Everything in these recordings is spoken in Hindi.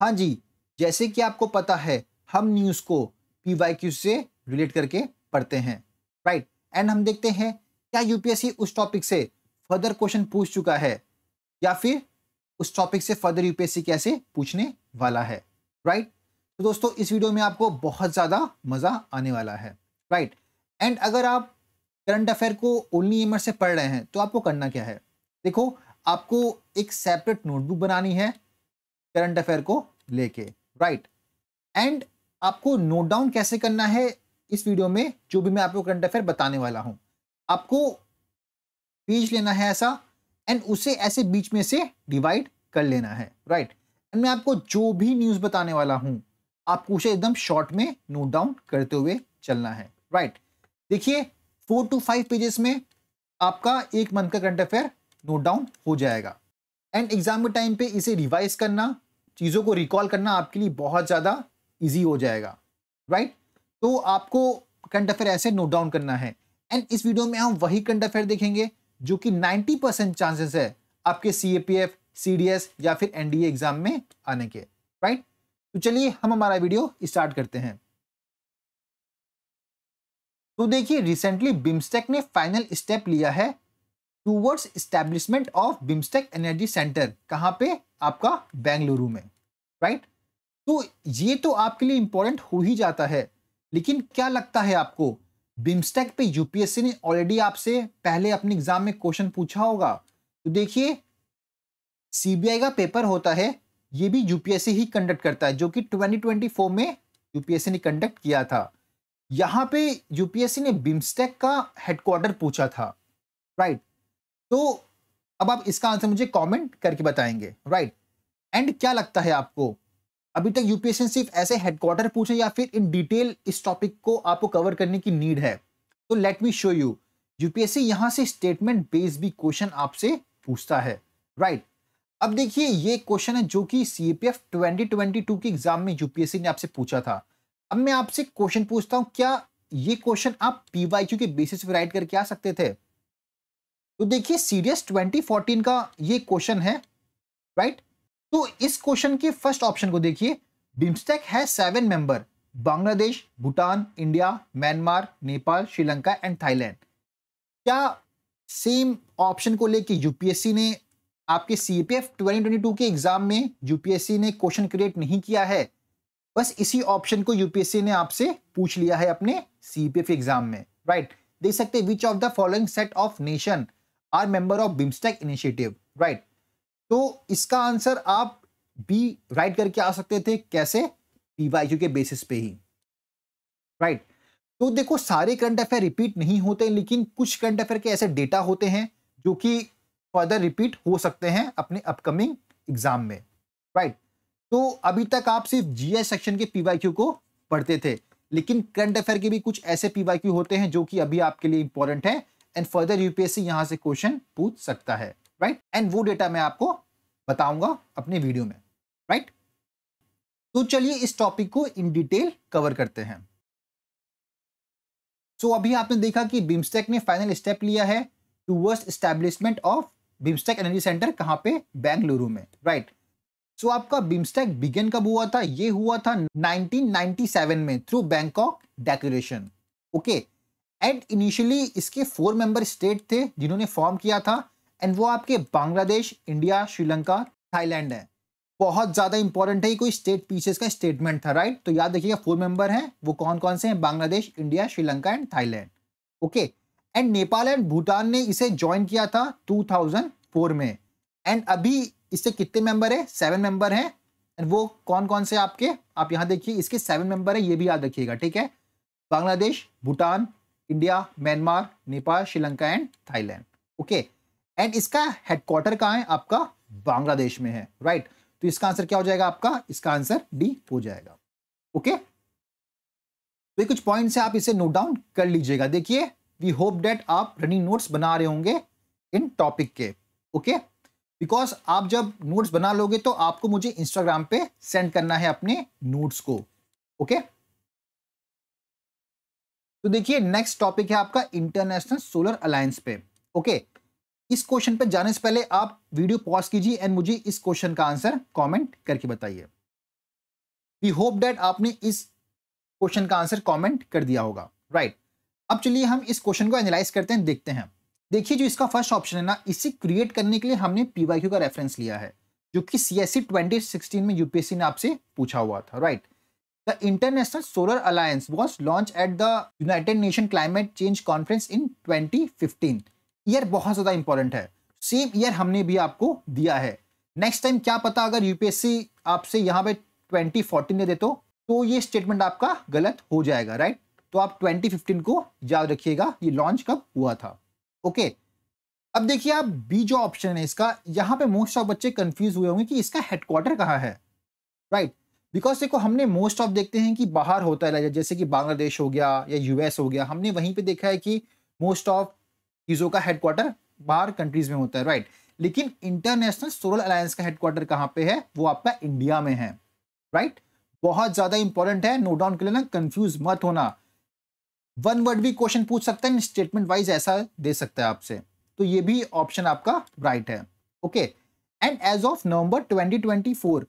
हाँ जी, जैसे कि आपको पता है, हम न्यूज़ को पीवाईक्यू से रिलेट करके पढ़ते हैं, राइट? एंड हम देखते हैं क्या यूपीएससी उस टॉपिक से फर्दर क्वेश्चन पूछ चुका है या फिर उस टॉपिक से फर्दर यूपीएससी कैसे पूछने वाला है, राइट? तो दोस्तों इस वीडियो में आपको बहुत ज़्यादा मज़ा आने वाला है, राइट? एंड अगर आप करंट अफेयर को ओनली एमर से पढ़ रहे हैं तो आपको करना क्या है? देखो, आपको एक सेपरेट नोटबुक बनानी है करंट अफेयर को लेके, राइट? एंड आपको नोट डाउन कैसे करना है इस वीडियो में, जो भी मैं आपको करंट अफेयर बताने वाला हूं, आपको पेज लेना है ऐसा एंड उसे ऐसे बीच में से डिवाइड कर लेना है, राइट? एंड मैं आपको जो भी न्यूज़ बताने वाला हूं, आपको उसे एकदम शॉर्ट में नोट डाउन करते हुए चलना है, राइट? देखिए, 4 to 5 पेजेस में आपका एक मंथ का करंट अफेयर नोट डाउन हो जाएगा। एंड एग्जाम के टाइम पे इसे रिवाइज करना, चीज़ों को रिकॉल करना आपके लिए बहुत ज़्यादा ईजी हो जाएगा, राइट? तो आपको करंट अफेयर ऐसे नोट डाउन करना है। एंड इस वीडियो में हम वही करंट अफेयर देखेंगे जो कि 90% चांसेस है आपके सीएपीएफ, सीडीएस या फिर एनडीए एग्जाम में आने के, राइट? तो चलिए हम हमारा वीडियो स्टार्ट करते हैं। तो देखिए, रिसेंटली बिम्स्टेक ने फाइनल स्टेप लिया है towards establishment of BIMSTEC energy centre. कहां पे? आपका बेंगलुरु में, राइट? तो ये तो आपके लिए इंपॉर्टेंट हो ही जाता है, लेकिन क्या लगता है आपको, बिम्स्टेक पे यूपीएससी ने ऑलरेडी आपसे पहले अपने एग्जाम में क्वेश्चन पूछा होगा? तो देखिए, सीबीआई का पेपर होता है, ये भी यूपीएससी ही कंडक्ट करता है, जो कि 2024 में यूपीएससी ने कंडक्ट किया था। यहां पे यूपीएससी ने बिम्स्टेक का हेडक्वार्टर पूछा था, राइट? तो अब आप इसका आंसर मुझे कमेंट करके बताएंगे, राइट? एंड क्या लगता है आपको, अभी तक यूपीएससी ने सिर्फ ऐसे हेडक्वार्टर पूछे या फिर इन डिटेल इस टॉपिक को आपको कवर करने की नीड है? तो let me show you, UPSC यहां से स्टेटमेंट बेस्ड भी क्वेश्चन आपसे पूछता है, राइट? अब देखिए, ये क्वेश्चन है जो कि सीपीएफ 2022 के एग्जाम में यूपीएससी ने आपसे पूछा था। अब मैं आपसे क्वेश्चन पूछता हूं, क्या ये क्वेश्चन आप पीवाईक्यू के बेसिस पे राइट करके आ सकते थे? तो देखिए, सीडीएस 2014 का ये क्वेश्चन है, राइट? तो इस क्वेश्चन के फर्स्ट ऑप्शन को देखिए, बिम्स्टेक है 7 member, Bangladesh, Bhutan, India, Myanmar, Nepal, Sri Lanka and Thailand. क्या सेम ऑप्शन को लेके यूपीएससी ने आपके सीपीएफ 2022 के एग्जाम में यूपीएससी ने क्वेश्चन क्रिएट नहीं किया है? बस इसी ऑप्शन को यूपीएससी ने आपसे पूछ लिया है अपने सीपीएफ एग्जाम में, राइट? देख सकते हैं, which of the following set of nation are member of BIMSTEC initiative, right? तो इसका आंसर आप बी राइट करके आ सकते थे, कैसे? पीवाईक्यू के बेसिस पे ही, राइट? तो देखो, सारे करंट अफेयर रिपीट नहीं होते, लेकिन कुछ करंट अफेयर के ऐसे डेटा होते हैं जो कि फर्दर रिपीट हो सकते हैं अपने अपकमिंग एग्जाम में, राइट? तो अभी तक आप सिर्फ जीएस सेक्शन के पीवाईक्यू को पढ़ते थे, लेकिन करंट अफेयर के भी कुछ ऐसे पीवाईक्यू होते हैं जो कि अभी आपके लिए इंपॉर्टेंट है एंड फर्दर यूपीएससी यहां से क्वेश्चन पूछ सकता है, राइट? एंड वो डेटा मैं आपको बताऊंगा अपने वीडियो में, राइट? तो चलिए इस टॉपिक को इन डिटेल कवर करते हैं। सो अभी आपने देखा कि बिम्स्टेक ने फाइनल स्टेप लिया है towards establishment of BIMSTEC energy centre. कहां पे? बेंगलुरु में, राइट? सो आपका बिम्स्टेक बिगिन कब हुआ था? ये हुआ था 1997 में through Bangkok declaration, okay? And initially इसके 4 मेंबर स्टेट थे जिन्होंने फॉर्म किया था, एंड वो आपके बांग्लादेश, इंडिया, श्रीलंका, थाईलैंड है। बहुत ज्यादा इंपॉर्टेंट है, ये कोई स्टेट पीसेस का स्टेटमेंट था, राइट? तो याद रखिएगा, 4 मेंबर हैं, वो कौन कौन से हैं? Bangladesh, India, Sri Lanka and Thailand, okay? And Nepal and Bhutan ने इसे ज्वाइन किया था 2004 में। एंड अभी इससे कितने मेंबर है? 7 मेंबर हैं। एंड वो कौन कौन से आपके, आप यहां देखिए, इसके 7 मेंबर है, ये भी याद रखिएगा, ठीक है? Bangladesh, Bhutan, India, Myanmar, Nepal, Sri Lanka and Thailand, okay? And इसका हेडक्वार्टर कहां है? आपका बांग्लादेश में है, राइट? तो इसका आंसर क्या हो जाएगा आपका? इसका आंसर डी हो जाएगा, ओके? तो ये कुछ पॉइंट्स है, आप इसे नोट डाउन कर लीजिएगा। देखिए, वी होप दैट आप रनिंग नोट्स बना रहे होंगे इन टॉपिक के, ओके? बिकॉज आप जब नोट्स बना लोगे तो आपको मुझे इंस्टाग्राम पे सेंड करना है अपने नोट्स को, ओके? तो देखिए, नेक्स्ट टॉपिक है आपका इंटरनेशनल सोलर अलायंस पे, ओके? इस क्वेश्चन पे जाने से पहले आप वीडियो पॉज कीजिए एंड मुझे इस क्वेश्चन का आंसर कमेंट करके बताइए। वी होप दैट आपने इस क्वेश्चन का आंसर कमेंट कर दिया होगा, राइट। अब चलिए हम इस क्वेश्चन को एनालाइज करते हैं, देखते हैं। देखिए जो इसका फर्स्ट ऑप्शन है ना, इसे क्रिएट करने के लिए हमने पीवाईक्यू का रेफरेंस लिया है, जो कि सीएससी 2016 में यूपीएससी ने आपसे पूछा हुआ था, right. The international solar alliance was launch at the United nation climate change conference in 2015। Year बहुत ज्यादा इंपॉर्टेंट है, सेम ईयर हमने भी आपको दिया है। नेक्स्ट टाइम क्या पता अगर यूपीएससी आपसे यहाँ पे 2014 दे दे तो ये स्टेटमेंट आपका गलत हो जाएगा, राइट। तो आप 2015 को याद रखिएगा, ये लॉन्च कब हुआ था, ओके। अब देखिए आप बी जो ऑप्शन है इसका, यहाँ पे मोस्ट ऑफ बच्चे कंफ्यूज हुए होंगे कि इसका हेडक्वार्टर कहाँ है, राइट। बिकॉज देखो हमने मोस्ट ऑफ देखते हैं कि बाहर होता है, जैसे कि बांग्लादेश हो गया या यूएस हो गया, हमने वहीं पे देखा है कि मोस्ट ऑफ चीज़ों का हेडक्वार्टर बाहर कंट्रीज में होता है, राइट। लेकिन इंटरनेशनल सोलर अलायंस का हेडक्वार्टर कहाँ पे है, वो आपका इंडिया में है, राइट। बहुत ज्यादा इंपॉर्टेंट है, नोट डाउन कर लेना, कंफ्यूज मत होना। वन वर्ड भी क्वेश्चन पूछ सकता है, स्टेटमेंट वाइज ऐसा दे सकता है आपसे, तो ये भी ऑप्शन आपका राइट है, okay. And as of November 2024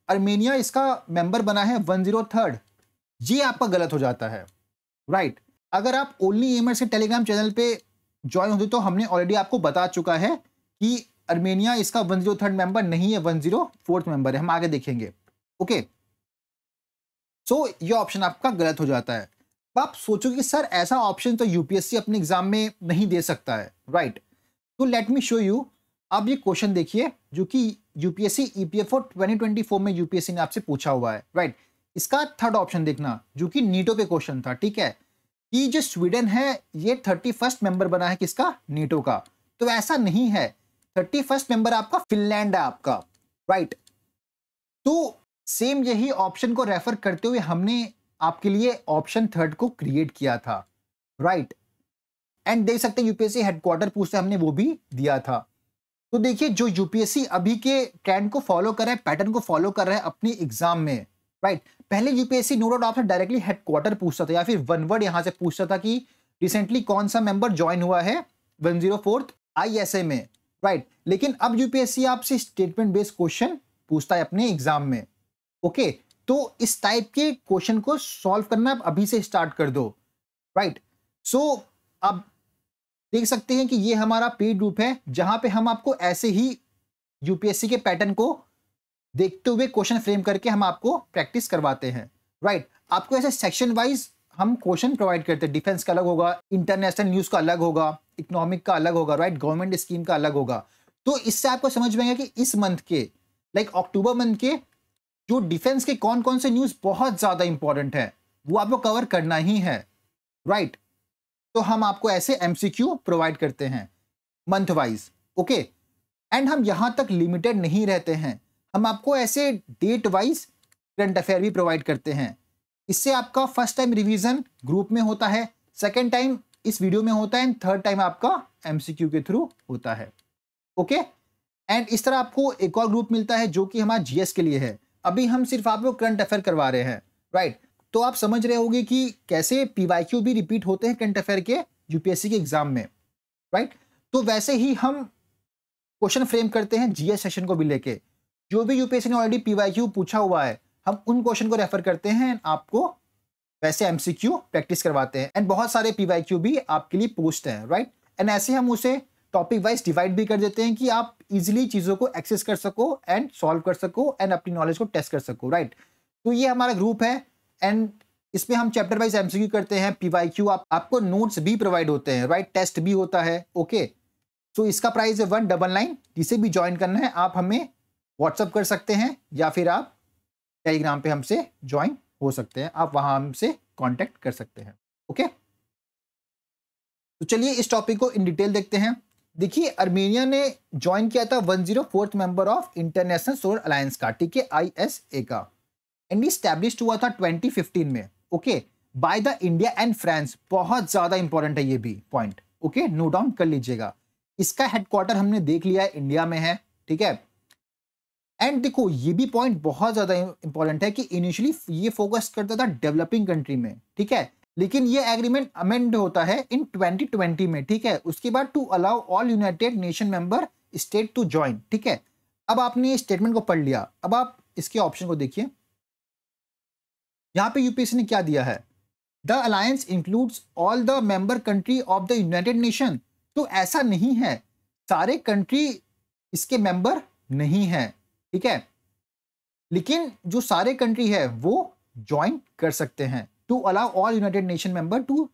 Armenia इसका मेंबर बना है 103rd। ये आपका गलत हो जाता है, राइट। अगर आप ओनली एमर्स के टेलीग्राम चैनल पे ज्वाइन होते तो हमने ऑलरेडी आपको बता चुका है कि अर्मेनिया इसका 103rd मेंबर नहीं है, 104th मेंबर है, हम आगे देखेंगे, ओके। सो ये ऑप्शन आपका गलत हो जाता है। अब आप सोचोगे सर ऐसा ऑप्शन तो यूपीएससी अपने एग्जाम में नहीं दे सकता है, राइट। तो लेट मी शो यू। आप ये क्वेश्चन देखिए जो कि यूपीएससी ईपीएफओ 2024 में यूपीएससी ने आपसे पूछा हुआ है, राइट। इसका थर्ड ऑप्शन देखना जो कि नीटो पे क्वेश्चन था, ठीक है, कि जो स्वीडन है ये 31st मेंबर बना है किसका, नीटो का। तो ऐसा नहीं है, 31st मेंबर आपका फिनलैंड है आपका, राइट। तो सेम यही ऑप्शन को रेफर करते हुए हमने आपके लिए ऑप्शन थर्ड को क्रिएट किया था, राइट। एंड देख सकते हैं यूपीएससी हेडक्वार्टर पूछते हमने वो भी दिया था। तो देखिए जो यूपीएससी अभी के ट्रेंड को फॉलो कर रहा है, पैटर्न को फॉलो कर रहा है अपनी एग्जाम में, राइट। पहले यूपीएससी नो डाउट आपसे डायरेक्टली हेडक्वार्टर पूछता था या फिर वन वर्ड यहां से पूछता था कि रिसेंटली कौन सा मेंबर ज्वाइन हुआ है 104th आईएसए में, राइट। लेकिन अब यूपीएससी आपसे स्टेटमेंट बेस्ड क्वेश्चन पूछता है अपने एग्जाम में, ओके। तो इस टाइप के क्वेश्चन को सॉल्व करना आप अभी से स्टार्ट कर दो, राइट। सो अब देख सकते हैं कि ये हमारा पेड ग्रुप है जहां पे हम आपको ऐसे ही यूपीएससी के पैटर्न को देखते हुए क्वेश्चन फ्रेम करके हम आपको प्रैक्टिस करवाते हैं, राइट। आपको ऐसे सेक्शन वाइज हम क्वेश्चन प्रोवाइड करते हैं, डिफेंस का अलग होगा, इंटरनेशनल न्यूज का अलग होगा, इकोनॉमिक का अलग होगा, राइट, गवर्नमेंट स्कीम का अलग होगा। तो इससे आपको समझ में आएगा कि इस मंथ के लाइक अक्टूबर मंथ के जो डिफेंस के कौन कौन से न्यूज बहुत ज्यादा इंपॉर्टेंट है वो आपको कवर करना ही है, राइट। तो हम आपको ऐसे एमसीक्यू प्रोवाइड करते हैं मंथ वाइज, ओके। एंड हम यहां तक लिमिटेड नहीं रहते हैं, हम आपको ऐसे डेट वाइज करंट अफेयर भी प्रोवाइड करते हैं। इससे आपका फर्स्ट टाइम रिवीजन ग्रुप में होता है, सेकेंड टाइम इस वीडियो में होता है एंड थर्ड टाइम आपका एमसीक्यू के थ्रू होता है, ओके। एंड इस तरह आपको एक और ग्रुप मिलता है जो कि हमारा जीएस के लिए है। अभी हम सिर्फ आपको करंट अफेयर करवा रहे हैं, राइट। तो आप समझ रहे होंगे कि कैसे पीवाईक्यू भी रिपीट होते हैं करंट अफेयर के यूपीएससी के एग्जाम में, राइट। तो वैसे ही हम क्वेश्चन फ्रेम करते हैं जीएस सेशन को भी लेके, जो भी यूपीएससी ने ऑलरेडी पीवाईक्यू पूछा हुआ है हम उन क्वेश्चन को रेफर करते हैं, आपको वैसे एमसीक्यू प्रैक्टिस करवाते हैं। एंड बहुत सारे पीवाईक्यू भी आपके लिए पोस्ट हैं, राइट। एंड ऐसे हम उसे टॉपिक वाइज डिवाइड भी कर देते हैं कि आप इजीली चीज़ों को एक्सेस कर सको एंड सॉल्व कर सको एंड अपनी नॉलेज को टेस्ट कर सको, राइट। तो ये हमारा ग्रुप है एंड इसमें हम चैप्टर वाइज एमसीक्यू करते हैं, पीवाईक्यू आपको नोट्स भी प्रोवाइड होते हैं, राइट, टेस्ट भी होता है, ओके। तो इसका प्राइस है 199। जिसे भी ज्वाइन करना है आप हमें व्हाट्सअप कर सकते हैं या फिर आप टेलीग्राम पे हमसे ज्वाइन हो सकते हैं, आप वहां हमसे कांटेक्ट कर सकते हैं, ओके। तो चलिए इस टॉपिक को इन डिटेल देखते हैं। देखिए अर्मेनिया ने ज्वाइन किया था 104th member of international solar alliance का, ठीक है, आईएसए का। एंड स्टैब्लिश्ड हुआ था 2015 में, okay, by the India and France. बहुत ज्यादा इंपॉर्टेंट है ये भी पॉइंट, ओके, नोट डाउन कर लीजिएगा। इसका हेडक्वार्टर हमने देख लिया है इंडिया में है, ठीक है। एंड देखो ये भी पॉइंट बहुत ज्यादा इंपॉर्टेंट है कि इनिशियली ये फोकस करता था डेवलपिंग कंट्री में, ठीक है, लेकिन ये एग्रीमेंट अमेंड होता है इन 2020 में, ठीक है। उसके बाद to allow all United Nation member state to join, ठीक है। अब आपने ये स्टेटमेंट को पढ़ लिया, अब आप इसके ऑप्शन को देखिए। यहाँ पे यूपीएससी ने क्या दिया है, the alliance includes all the member country of the United nation. तो ऐसा नहीं है, सारे कंट्री इसके मेंबर नहीं है, ठीक है, लेकिन जो सारे कंट्री है वो ज्वाइन कर सकते हैं, to allow all United Nation member to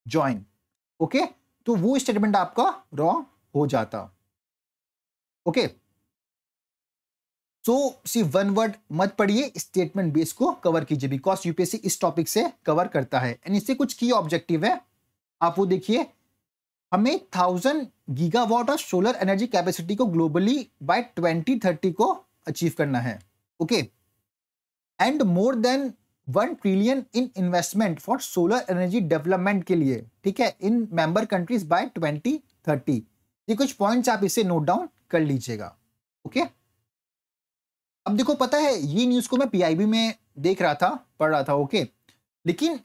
join. Okay, तो वो स्टेटमेंट आपका रॉन्ग हो जाता। ओके, सो सिर्फ वन वर्ड मत पढ़िए, स्टेटमेंट बेस को कवर कीजिए, बिकॉज यूपीएससी इस टॉपिक से कवर करता है एंड इससे कुछ की ऑब्जेक्टिव है, आप वो देखिए। हमें 1000 gigawatt of solar energy capacity को ग्लोबली बाय 2030 को अचीव करना है। Okay, and more than 1 trillion in investment for solar energy development के लिए, ठीक है, इन मेंबर कंट्रीज बाय 2030। ये कुछ पॉइंट्स आप इसे नोट डाउन कर लीजिएगा। ओके, अब देखो, पता है ये न्यूज़ को मैं पीआईबी में देख रहा था, पढ़ रहा था। ओके, लेकिन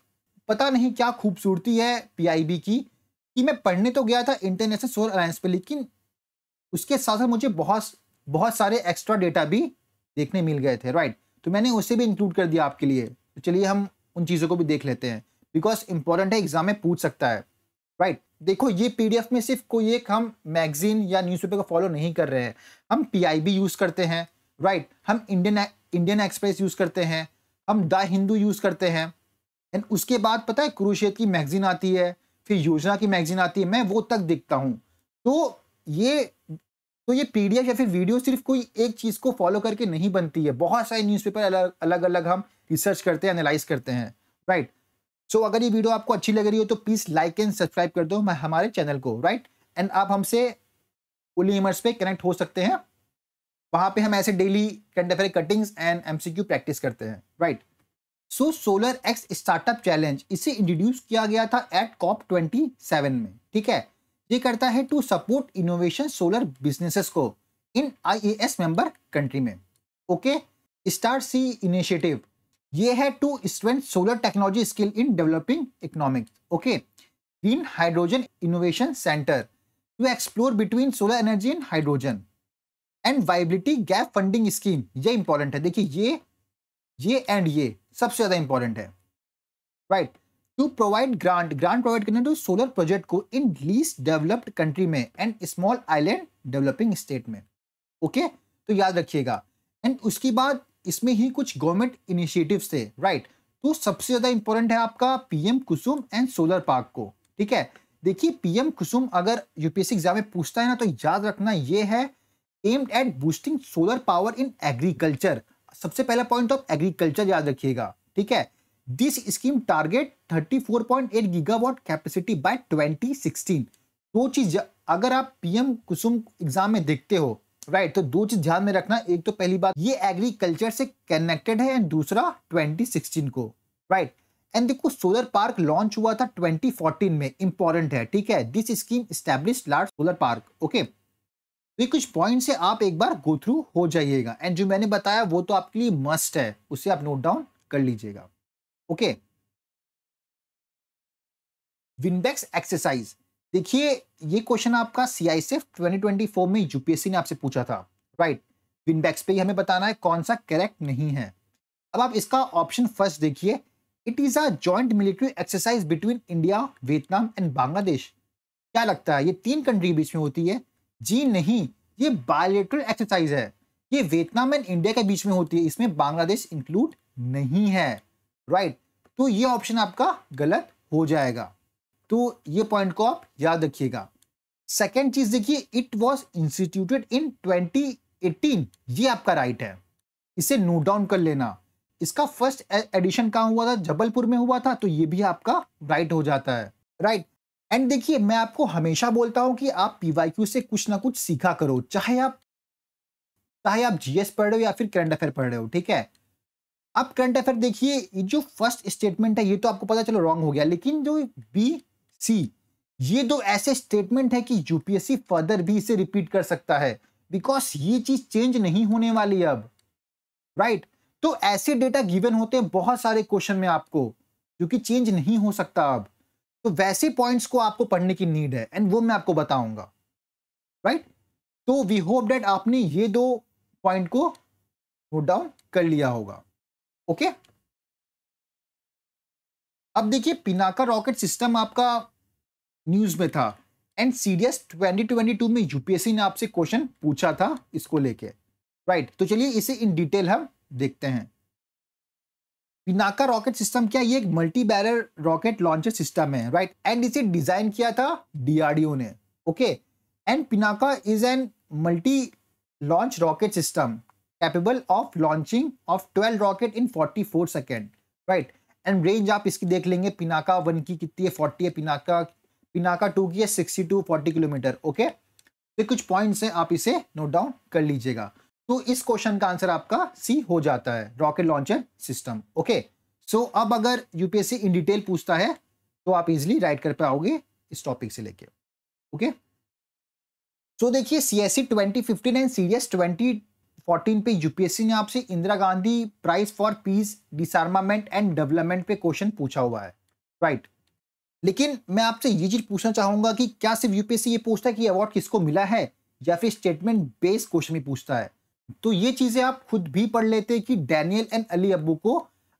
पता नहीं क्या खूबसूरती है पीआईबी की कि मैं पढ़ने तो गया था इंटरनेशनल सोलर अलायंस पे, लेकिन उसके साथ साथ मुझे बहुत बहुत सारे एक्स्ट्रा डेटा भी देखने मिल गए थे, राइट। तो मैंने उसे भी इंक्लूड कर दिया आपके लिए। तो चलिए हम उन चीज़ों को भी देख लेते हैं, बिकॉज इंपॉर्टेंट है, एग्जाम में पूछ सकता है, राइट। देखो, ये पीडीएफ में सिर्फ कोई एक हम मैगजीन या न्यूज़पेपर को फॉलो नहीं कर रहे हैं, हम पीआईबी यूज़ करते हैं, राइट। हम इंडियन एक्सप्रेस यूज़ करते हैं, हम द हिंदू यूज़ करते हैं, एंड उसके बाद पता है कुरुक्षेत्र की मैगजीन आती है, फिर योजना की मैगजीन आती है, मैं वो तक देखता हूँ। तो ये पीडीएफ या फिर वीडियो सिर्फ कोई एक चीज़ को फॉलो करके नहीं बनती है, बहुत सारे न्यूज़पेपर अलग अलग हम रिसर्च करते हैं, एनालाइज करते हैं, राइट। सो अगर ये वीडियो आपको अच्छी लग रही हो तो प्लीज़ लाइक एंड सब्सक्राइब कर दो हमारे चैनल को, राइट। एंड आप हमसे पोलीमर्स पे कनेक्ट हो सकते हैं, वहाँ पे हम ऐसे daily current affair cuttings and MCQ practice करते हैं, राइट। सो सोलर एक्स स्टार्टअप चैलेंज, इसे इंट्रोड्यूस किया गया था एट COP27 में, ठीक है। ये करता है to support innovation solar businesses को इन IAS मेंबर कंट्री में। ओके, स्टार सी इनिशिएटिव, ये है to strength solar technology skill in developing economics. Okay, green hydrogen innovation centre to explore between solar energy and hydrogen and viability gap funding scheme, ये इंपॉर्टेंट है। देखिए, ये सबसे ज्यादा इंपॉर्टेंट है, right. To provide grant provide करना टू सोलर प्रोजेक्ट को इन लीस्ट डेवलप्ड कंट्री में and small island developing state में। ओके, तो याद रखिएगा। एंड उसके बाद इसमें ही कुछ गवर्नमेंट इनिशिएटिव्स थे, राइट। तो सबसे ज्यादा इंपॉर्टेंट है आपका PM Kusum and solar park को, ठीक है। देखिए, पीएम कुसुम अगर यूपीएससी एग्जाम में पूछता है ना, तो याद रखना ये है aimed at boosting solar power in agriculture. सबसे पहला पॉइंट ऑफ एग्रीकल्चर याद रखिएगा, ठीक है। This scheme target 34.8 gigawatt capacity by 2016। दो चीज अगर आप पीएम कुसुम एग्जाम में देखते हो, राइट, तो दो चीज ध्यान में रखना। एक तो पहली बात, ये एग्रीकल्चर से कनेक्टेड है, एंड दूसरा 2016 को, राइट। एंड देखो, सोलर पार्क लॉन्च हुआ था 2014 में, इंपॉर्टेंट है, ठीक है। This scheme establish large solar park. Okay, ये कुछ पॉइंट से आप एक बार गो थ्रू हो जाइएगा, एंड जो मैंने बताया वो तो आपके लिए मस्ट है, उसे आप नोट डाउन कर लीजिएगा। ओके, विंडेक्स एक्सरसाइज, देखिए ये क्वेश्चन आपका CISF 2024 में यूपीएससी ने आपसे पूछा था, राइट। विंडेक्स पे ही हमें बताना है कौन सा करेक्ट नहीं है। अब आप इसका ऑप्शन फर्स्ट देखिए, it is a joint military exercise between India, Vietnam and Bangladesh. क्या लगता है ये 3 कंट्री बीच में होती है? जी नहीं, ये बायलैटरल एक्सरसाइज है, ये वियतनाम एंड इंडिया के बीच में होती है, इसमें बांग्लादेश इंक्लूड नहीं है, राइट। तो ये ऑप्शन आपका गलत हो जाएगा, तो ये पॉइंट को आप याद रखिएगा। सेकेंड चीज देखिए, इट वॉज इंस्टीट्यूटेड इन 2018, ये आपका राइट है, इसे नोट डाउन कर लेना। इसका फर्स्ट एडिशन कहाँ हुआ था? जबलपुर में हुआ था, तो ये भी आपका राइट हो जाता है, राइट। एंड देखिए, मैं आपको हमेशा बोलता हूं कि आप पीवाईक्यू से कुछ ना कुछ सीखा करो, चाहे आप जीएस पढ़ रहे हो या फिर करंट अफेयर पढ़ रहे हो, ठीक है। अब करंट अफेयर देखिए, ये जो फर्स्ट स्टेटमेंट है ये तो आपको पता चलो रॉन्ग हो गया, लेकिन जो BC, ये दो ऐसे स्टेटमेंट है कि यूपीएससी फर्दर भी इसे रिपीट कर सकता है, बिकॉज ये चीज चेंज नहीं होने वाली अब, राइट। तो ऐसे डेटा गिवन होते हैं बहुत सारे क्वेश्चन में आपको, जो कि चेंज नहीं हो सकता अब। तो वैसे पॉइंट्स को आपको पढ़ने की नीड है, एंड वो मैं आपको बताऊंगा, राइट। तो वी होप दैट आपने ये 2 पॉइंट को नोट डाउन कर लिया होगा। ओके, अब देखिए पिनाका रॉकेट सिस्टम आपका न्यूज में था एंड सीडीएस 2022 में यूपीएससी ने आपसे क्वेश्चन पूछा था इसको लेके, राइट। तो चलिए इसे इन डिटेल हम देखते हैं। पिनाका रॉकेट सिस्टम क्या, ये एक multi barrel rocket launcher system है, राइट। एंड इसे डिजाइन किया था डीआरडीओ ने, okay. And Pinaka is an multi launch rocket system capable of launching of 12 rocket in 44 second, right. And range आप इसकी देख लेंगे, पिनाका 1 की कितनी है 40 है, पिनाका 2 की है 60 टू 40 किलोमीटर, ओके। तो कुछ पॉइंट्स हैं, आप इसे नोट डाउन कर लीजिएगा। तो इस क्वेश्चन का आंसर आपका सी हो जाता है, रॉकेट लॉन्चर सिस्टम, ओके। सो अब अगर यूपीएससी इन डिटेल पूछता है तो आप इजीली राइट कर पाओगे इस टॉपिक से लेके, ओके। सो देखिए सीएससी 2015 एंड सीडीएस 2014 पे यूपीएससी ने आपसे Indira Gandhi prize for peace disarmament and development पे क्वेश्चन पूछा हुआ है, राइट। लेकिन मैं आपसे ये चीज पूछना चाहूंगा कि क्या सिर्फ यूपीएससी ये पूछता है कि अवार्ड किसको मिला है, या फिर स्टेटमेंट बेस्ड क्वेश्चन भी पूछता है। तो ये चीजें आप खुद भी पढ़ लेते कि डैनियल एंड अली अब्बू को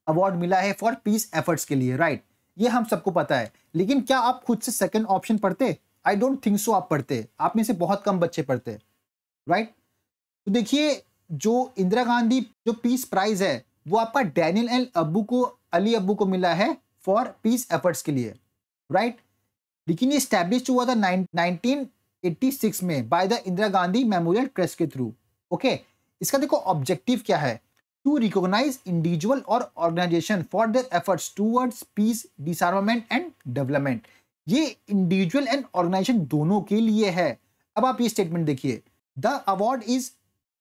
अवार्ड मिला है फॉर पीस एफर्ट्स के लिए, राइट। ये हम सबको पता है, लेकिन क्या आप खुद से सेकंड ऑप्शन पढ़ते? आई डोंट थिंक सो आप पढ़ते, आप में से बहुत कम बच्चे पढ़ते, राइट। तो देखिए जो इंदिरा गांधी जो पीस प्राइज है वो आपका डैनियल एंड अली अब्बू को मिला है फॉर पीस एफर्ट्स के लिए, राइट। लेकिन ये स्टैब्लिश हुआ था 1986 में by the Indira Gandhi memorial trust के थ्रू, ओके। इसका देखो ऑब्जेक्टिव क्या है, टू रिकॉग्नाइज इंडिविजुअल और organisation for their efforts towards peace disarmament and development. ये इंडिविजुअल एंड ऑर्गेनाइजेशन दोनों के लिए है। अब आप ये स्टेटमेंट देखिए, the award is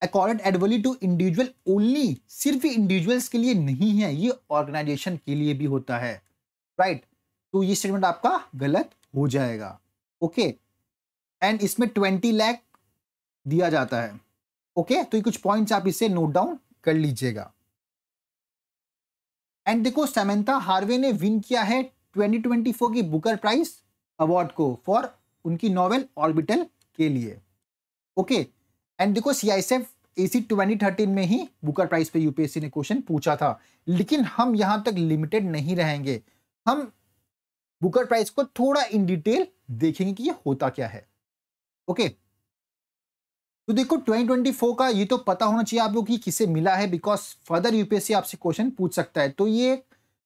accorded annually to individual only, सिर्फ इंडिविजुअल्स के लिए नहीं है, ये ऑर्गेनाइजेशन के लिए भी होता है, राइट। तो ये स्टेटमेंट आपका गलत हो जाएगा, ओके। एंड इसमें 20 लाख दिया जाता है, ओके। तो ये कुछ पॉइंट्स आप इसे नोट डाउन कर लीजिएगा। एंड देखो समंथा हार्वे ने विन किया है 2024 की बुकर प्राइज अवार्ड को फॉर उनकी नॉवेल ऑर्बिटल के लिए, ओके। एंड देखो सीआईएसएफ एसी 2013 में ही बुकर प्राइज पे यूपीएससी ने क्वेश्चन पूछा था, लेकिन हम यहां तक लिमिटेड नहीं रहेंगे, हम बुकर प्राइज को थोड़ा इन डिटेल देखेंगे कि ये होता क्या है, ओके। तो देखो 2024 का ये तो पता होना चाहिए आपको कि किसे मिला है, बिकॉज फर्दर यूपीएससी आपसे क्वेश्चन पूछ सकता है। तो ये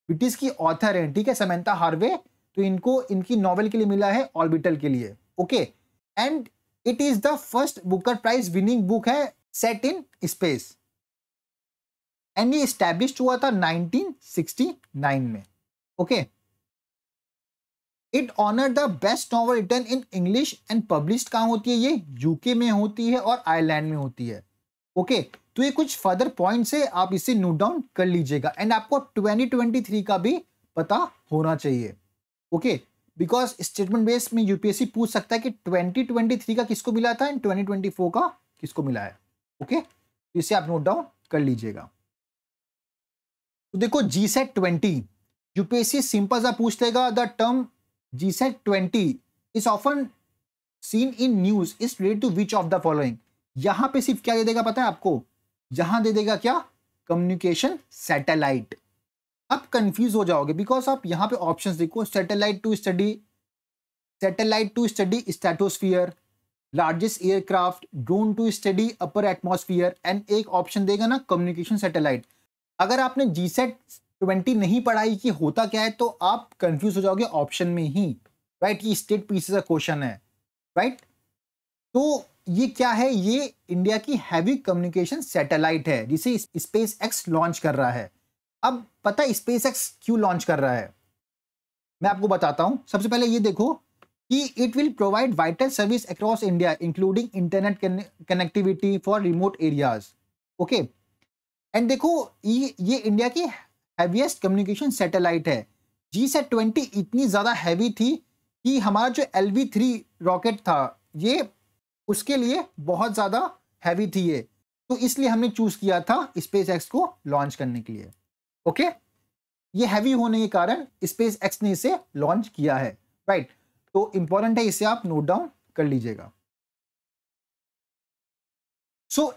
ब्रिटिश की ऑथर है, ठीक है, समंथा हार्वे। तो इनको इनकी नॉवेल के लिए मिला है ऑर्बिटल के लिए, okay. And it is the first Booker prize winning book है सेट इन स्पेस, एंड ये एस्टैब्लिश्ड हुआ था 1969 में, okay. It honour the best novel written in English and published कहाँ होती है, ये यूके में होती है और आयरलैंड में होती है, ओके। तो ये कुछ फर्दर पॉइंट्स है, आप इसे नोट डाउन कर लीजिएगा। एंड आपको 2023 का भी पता होना चाहिए, ओके, बिकॉज स्टेटमेंट बेस में यूपीएससी पूछ सकता है कि 2023 का किसको मिला था एंड 2024 का किसको मिला है, ओके। तो इसे आप नोट डाउन कर लीजिएगा। तो देखो जीसेट 20 यूपीएससी सिंपल सा पूछ लेगा, the term GSAT 20 is often seen in news is related to which of the following। यहां पे सिर्फ क्या दे देगा पता है आपको, यहां दे देगा क्या, कम्युनिकेशन सैटेलाइट। अब कंफ्यूज हो जाओगे बिकॉज आप यहां पे ऑप्शंस देखो, satellite to study stratosphere, largest aircraft, drone to study upper atmosphere, and एक ऑप्शन देगा ना कम्युनिकेशन सैटेलाइट। अगर आपने GSAT 20 नहीं पढ़ाई कि होता क्या है तो आप कंफ्यूज हो जाओगे ऑप्शन में ही, राइट। ये स्टेट पीसेस का क्वेश्चन है, राइट। तो ये क्या है, ये इंडिया की हैवी कम्युनिकेशन सैटेलाइट है जिसे स्पेस एक्स लॉन्च कर रहा है। अब पता है स्पेस एक्स क्यों लॉन्च कर रहा है, मैं आपको बताता हूं। सबसे पहले ये देखो कि it will provide vital service across India including internet connectivity for remote areas, okay. And देखो ये इंडिया की हैवीएस्ट कम्युनिकेशन सैटेलाइट है। GSAT 20 इतनी ज़्यादा हैवी थी कि हमारा जो LV-3 रॉकेट था ये उसके लिए बहुत ज़्यादा हैवी थी ये, तो इसलिए हमने चूज़ किया था स्पेस एक्स को लॉन्च करने के लिए, ओके। ये हैवी होने के कारण स्पेस एक्स ने इसे लॉन्च किया है, राइट। तो इंपॉर्टेंट है, इसे आप नोट डाउन कर लीजिएगा।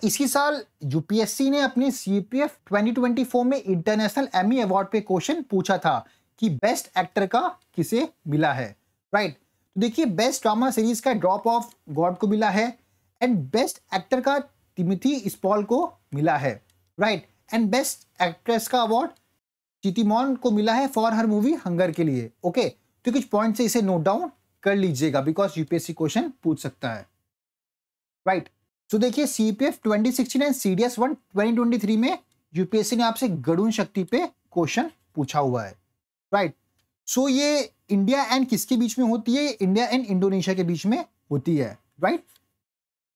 इसी साल यूपीएससी ने अपने CPF 2024 में इंटरनेशनल एमी अवार्ड पे क्वेश्चन पूछा था कि बेस्ट एक्टर का किसे मिला है, राइट। तो देखिए बेस्ट ड्रामा सीरीज का ड्रॉप ऑफ गॉड को मिला है, एंड बेस्ट एक्टर का टिमोथी स्पॉल को मिला है, राइट। एंड बेस्ट एक्ट्रेस का अवार्ड चितिमॉन को मिला है फॉर हर मूवी हंगर के लिए। ओके, तो कुछ पॉइंट से इसे नोट डाउन कर लीजिएगा बिकॉज यूपीएससी क्वेश्चन पूछ सकता है, राइट। तो देखिए सीपीएफ 2016 एंड सीडीएस 1 2023 में यूपीएससी ने आपसे गरुड़ शक्ति पे क्वेश्चन पूछा हुआ है, राइट। सो ये इंडिया एंड किसके बीच में होती है, इंडिया एंड इंडोनेशिया के बीच में होती है, राइट।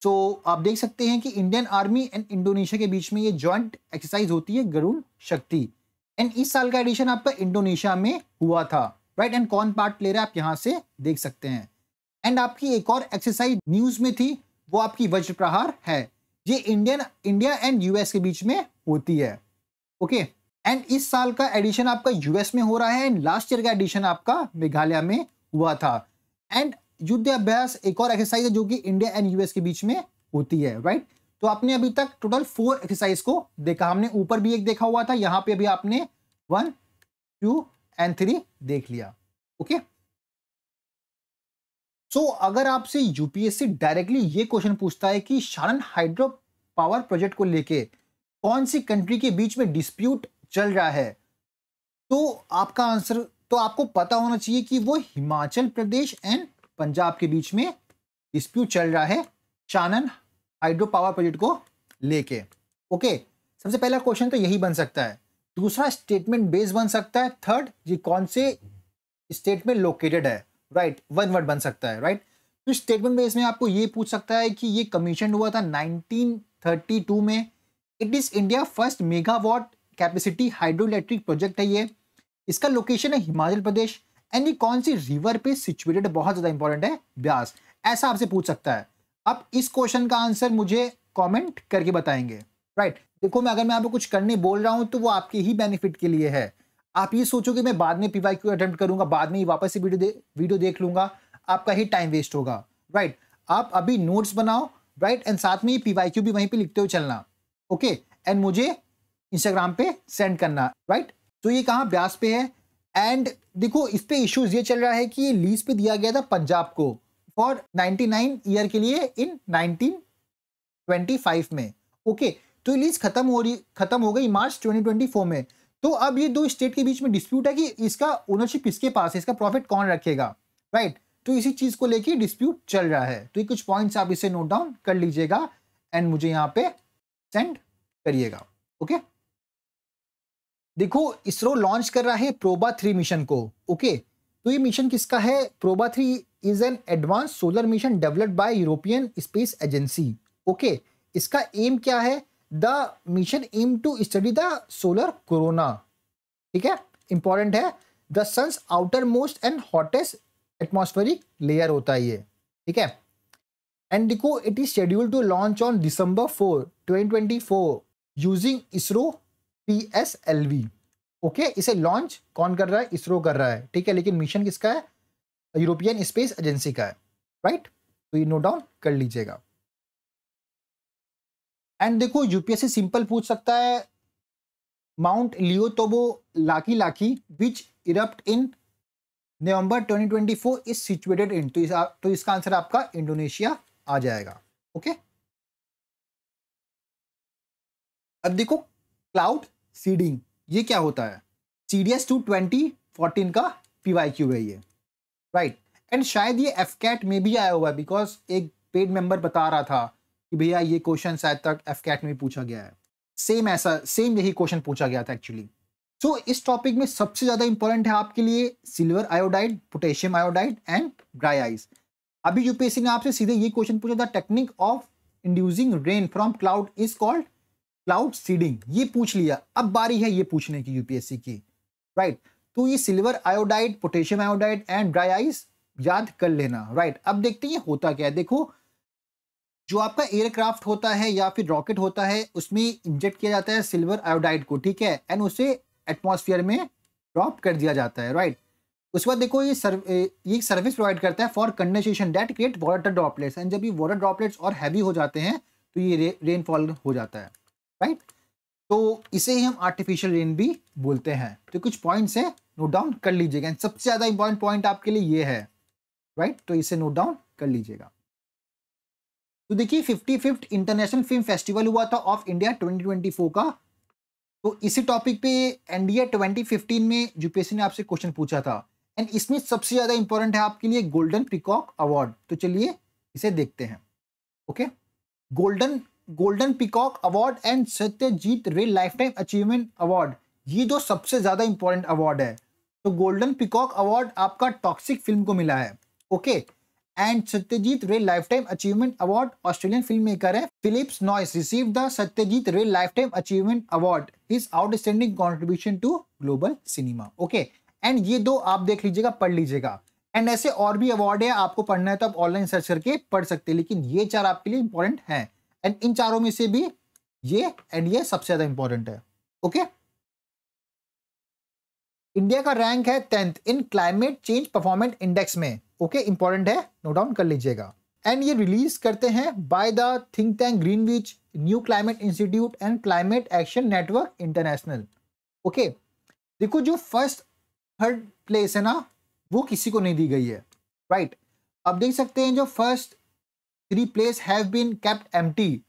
सो आप देख सकते हैं कि इंडियन आर्मी एंड इंडोनेशिया के बीच में ये जॉइंट एक्सरसाइज होती है गरुड़ शक्ति, एंड इस साल का एडिशन आपका इंडोनेशिया में हुआ था, राइट। एंड कौन पार्ट ले रहा है आप यहां से देख सकते हैं। एंड आपकी एक और एक्सरसाइज न्यूज में थी, वो आपकी वज्र प्रहार है, ये इंडिया एंड यूएस के बीच में होती है, ओके। एंड इस साल का एडिशन आपका यूएस में हो रहा है, एंड लास्ट ईयर का एडिशन आपका मेघालय में हुआ था। एंड युद्ध अभ्यास एक और एक्सरसाइज है जो कि इंडिया एंड यूएस के बीच में होती है, राइट। तो आपने अभी तक टोटल 4 एक्सरसाइज को देखा, हमने ऊपर भी एक देखा हुआ था, यहां पे अभी आपने 1, 2 एंड 3 देख लिया, ओके। सो अगर आपसे यूपीएससी डायरेक्टली ये क्वेश्चन पूछता है कि शालन हाइड्रो पावर प्रोजेक्ट को लेके कौन सी कंट्री के बीच में डिस्प्यूट चल रहा है, तो आपका आंसर, तो आपको पता होना चाहिए कि वो हिमाचल प्रदेश एंड पंजाब के बीच में डिस्प्यूट चल रहा है शालन हाइड्रो पावर प्रोजेक्ट को लेके, ओके। सबसे पहला क्वेश्चन तो यही बन सकता है, दूसरा स्टेटमेंट बेस बन सकता है, थर्ड ये कौन से स्टेट में लोकेटेड है, राइट, वन वर्ड बन सकता है, राइट। तो स्टेटमेंट बेस में आपको ये पूछ सकता है कि ये कमीशन हुआ था 1932 में, it is India first megawatt capacity hydro electric project है ये, इसका लोकेशन है हिमाचल प्रदेश, एंड ये कौन सी रिवर पे सिचुएटेड है, बहुत ज्यादा इंपॉर्टेंट है, ब्यास, ऐसा आपसे पूछ सकता है। अब इस क्वेश्चन का आंसर मुझे कमेंट करके बताएंगे, राइट। देखो मैं आपको कुछ करने बोल रहा हूं तो वो आपके ही बेनिफिट के लिए है, आप ये सोचो कि मैं बाद में पीवाईक्यू अटेम्प्ट करूंगा, बाद में ही वापस से वीडियो देख लूंगा, आपका ही टाइम वेस्ट होगा, राइट। आप अभी नोट्स बनाओ, राइट, एंड साथ में ही पीवाईक्यू भी वहीं पे लिखते हुए चलना, ओके, एंड मुझे इंस्टाग्राम पे सेंड करना, राइट। तो ये कहाँ ब्यास पे है, एंड देखो इस पे इश्यूज ये चल रहा है कि ये लीज पे दिया गया था पंजाब को फॉर 99 ईयर के लिए इन 1925 में, ओके। तो ये लीज खत्म हो गई मार्च 2024 में। तो अब ये दो स्टेट के बीच में डिस्प्यूट है कि इसका ओनरशिप किसके पास है, इसका प्रॉफिट कौन रखेगा, राइट। तो इसी चीज को लेके डिस्प्यूट चल रहा है। तो ये कुछ पॉइंट्स आप इसे नोट डाउन कर लीजिएगा एंड मुझे यहाँ पे सेंड करिएगा, ओके। देखो इसरो लॉन्च कर रहा है प्रोबा 3 मिशन को, ओके। तो ये मिशन किसका है, Proba 3 is an advance solar mission developed by European space agency, okay. इसका एम क्या है, the mission aim to study the solar corona, ठीक है, इंपॉर्टेंट है, the sun's outer most and hottest atmospheric layer होता है ये, ठीक है। एंड देखो it is scheduled to launch on December 4, 2024 using ISRO PSLV, okay. इसे लॉन्च कौन कर रहा है, इसरो कर रहा है, ठीक है, लेकिन मिशन किसका है, यूरोपियन स्पेस एजेंसी का है, राइट। तो ये नोट डाउन कर लीजिएगा। एंड देखो यूपीएससी सिंपल पूछ सकता है, mount Lewotobi Laki which erupt in November 2024 is situated in, तो इसका आंसर आपका इंडोनेशिया आ जाएगा, ओके। अब देखो क्लाउड सीडिंग ये क्या होता है, CDS 2 2014 का PYQ है ये, राइट। एंड शायद ये FCAT में भी आया हुआ है बिकॉज एक पेड मेंबर बता रहा था कि भैया ये क्वेश्चन शायद तक FCAT में पूछा गया है, सेम यही क्वेश्चन पूछा गया था एक्चुअली। सो इस टॉपिक में सबसे ज्यादा इंपॉर्टेंट है आपके लिए silver iodide, potassium iodide and dry ice. अभी यूपीएससी ने आपसे सीधे ये क्वेश्चन पूछा था, technique of inducing rain from cloud is called cloud seeding, ये पूछ लिया, अब बारी है ये पूछने की यूपीएससी की, राइट। तो ये silver iodide, potassium iodide and dry ice याद कर लेना, राइट। अब देखते हैं होता क्या है। देखो जो आपका एयरक्राफ्ट होता है या फिर रॉकेट होता है उसमें इंजेक्ट किया जाता है सिल्वर आयोडाइड को, ठीक है, एंड उसे एटमॉस्फेयर में ड्रॉप कर दिया जाता है, राइट। उसके बाद देखो ये सर्विस प्रोवाइड करता है for condensation that create water droplets, and जब ये वाटर ड्रॉपलेट्स और हैवी हो जाते हैं तो ये रेनफॉल हो जाता है, राइट। तो इसे ही हम आर्टिफिशियल रेन भी बोलते हैं। तो कुछ पॉइंट्स है, नोट डाउन कर लीजिएगा। सबसे ज्यादा इंपॉर्टेंट पॉइंट आपके लिए ये है, राइट? तो इसे नोट डाउन कर लीजिएगा। तो देखिए 55th इंटरनेशनल फिल्म फेस्टिवल हुआ था ऑफ इंडिया 2024 का। तो इसी टॉपिक पे एनडीए 2015 में यूपीएससी ने आपसे क्वेश्चन पूछा था, एंड इसमें सबसे ज्यादा इंपॉर्टेंट है आपके लिए गोल्डन पीकॉक अवार्ड। तो चलिए इसे देखते हैं। Okay, golden peacock award and Satyajit Ray lifetime achievement award, ये दो सबसे ज्यादा इंपॉर्टेंट अवार्ड है। तो गोल्डन पीकॉक अवार्ड आपका टॉक्सिक फिल्म को मिला है। Okay, and Satyajit Ray lifetime achievement award Australian filmmaker है Phillip Noyce receive the Satyajit Ray lifetime achievement award his outstanding contribution to global cinema. Okay, and ये दो आप देख लीजिएगा, पढ़ लीजिएगा। एंड ऐसे और भी अवार्ड है, आपको पढ़ना है तो आप ऑनलाइन सर्च करके पढ़ सकते हैं, लेकिन ये चार आपके लिए इंपॉर्टेंट हैं। एंड इन चारों में से भी ये एंड ये सबसे ज्यादा इंपॉर्टेंट है। ओके, इंडिया का रैंक है 10th इन क्लाइमेट चेंज परफॉर्मेंस इंडेक्स में। ओके, इंपॉर्टेंट है, नोट डाउन कर लीजिएगा। एंड ये रिलीज करते हैं by the think tank Greenwich, new climate institute and climate action network international. Okay, देखो जो फर्स्ट थर्ड प्लेस है ना, वो किसी को नहीं दी गई है, राइट? अब देख सकते हैं जो first 3 place have been kept empty,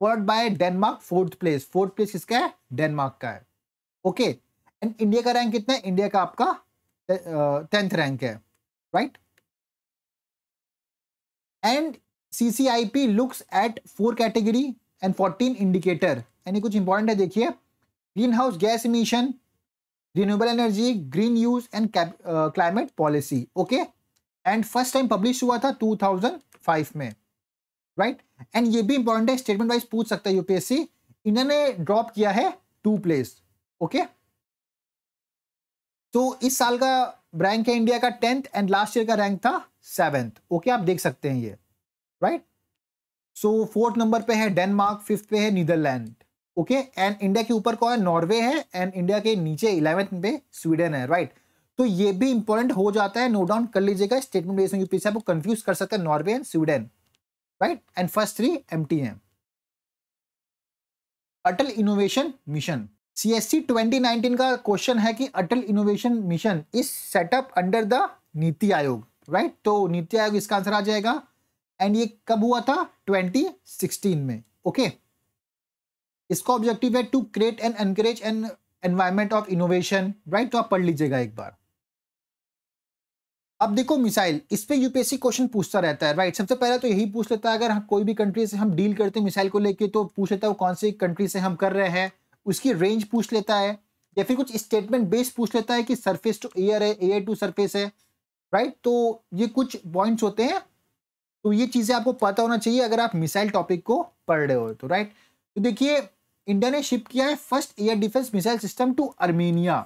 followed by Denmark 4th place. 4th place किसका है? डेनमार्क का है। ओके, एंड इंडिया का रैंक कितना है? इंडिया का आपका 10th रैंक है, right? And CCIP looks at 4 category and 14 indicator. यानी कुछ इंपॉर्टेंट है, देखिए, green house gas emission, renewable energy, green use and climate policy. Okay, and first time publish हुआ था 2005 में, राइट? एंड ये भी इंपॉर्टेंट है, स्टेटमेंट वाइज पूछ सकता है यूपीएससी। इन्होंने ड्रॉप किया है 2 प्लेस। ओके, तो इस साल का रैंक है इंडिया का 10th एंड लास्ट ईयर का रैंक था 7th। ओके, आप देख सकते हैं ये, राइट? सो 4th नंबर पे है डेनमार्क, 5th पे है नीदरलैंड। ओके, एंड इंडिया के ऊपर कौन है? नॉर्वे है, एंड इंडिया के नीचे 11th पे स्वीडन है, राइट? तो ये भी इंपॉर्टेंट हो जाता है, नोट डाउन कर लीजिएगा। स्टेटमेंट बेस में यूपीएससी आपको कंफ्यूज कर सकता है, Norway and Sweden, right? And first 3 empty हैं। अटल इनोवेशन मिशन, CSC 2019 का क्वेश्चन है कि Atal innovation mission is set up under the NITI Aayog, right? तो नीति आयोग इसका आंसर आ जाएगा। एंड ये कब हुआ था? 2016 में। ओके, इसका ऑब्जेक्टिव है to create and encourage an environment of innovation, right? तो आप पढ़ लीजिएगा एक बार। अब देखो मिसाइल, इस पे यूपीएससी क्वेश्चन पूछता रहता है, राइट? सबसे पहले तो यही पूछ लेता है, अगर कोई भी कंट्री से हम डील करते हैं मिसाइल को लेके, तो पूछ लेता है वो कौन सी कंट्री से हम कर रहे हैं, उसकी रेंज पूछ लेता है, या फिर कुछ स्टेटमेंट बेस पूछ लेता है कि सरफेस टू एयर है, एयर टू सरफेस है, राइट? तो ये कुछ पॉइंट्स होते हैं, तो ये चीजें आपको पता होना चाहिए अगर आप मिसाइल टॉपिक को पढ़ रहे हो तो, राइट? तो देखिए, इंडिया ने शिप किया है first air defence missile system to Armenia,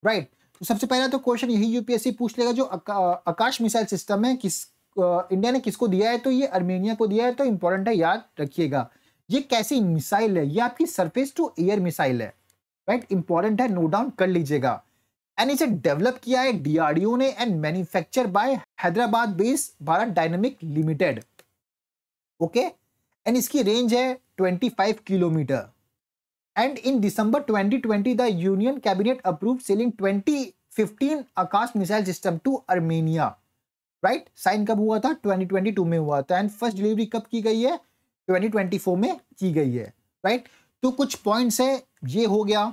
right? तो सबसे पहला तो क्वेश्चन यही यूपीएससी पूछ लेगा, जो आकाश मिसाइल सिस्टम है किस इंडिया ने किसको दिया है? तो ये आर्मेनिया को दिया है। तो इंपॉर्टेंट है, याद रखिएगा। ये कैसी मिसाइल है? ये आपकी सरफेस टू एयर मिसाइल है, राइट? इंपॉर्टेंट है, नोट डाउन कर लीजिएगा। एंड इसे डेवलप किया है डीआरडीओ ने and manufacture by Hyderabad based Bharat dynamic limited. Okay, and इसकी रेंज है 25 kilometre. And in December 2020 the union cabinet approve selling 2015 Akash missile system to Armenia, right? Sign कब हुआ था? 2022 में हुआ था। एंड फर्स्ट डिलीवरी कब की गई है? 2024 में की गई है, राइट? तो कुछ पॉइंट्स है, ये हो गया,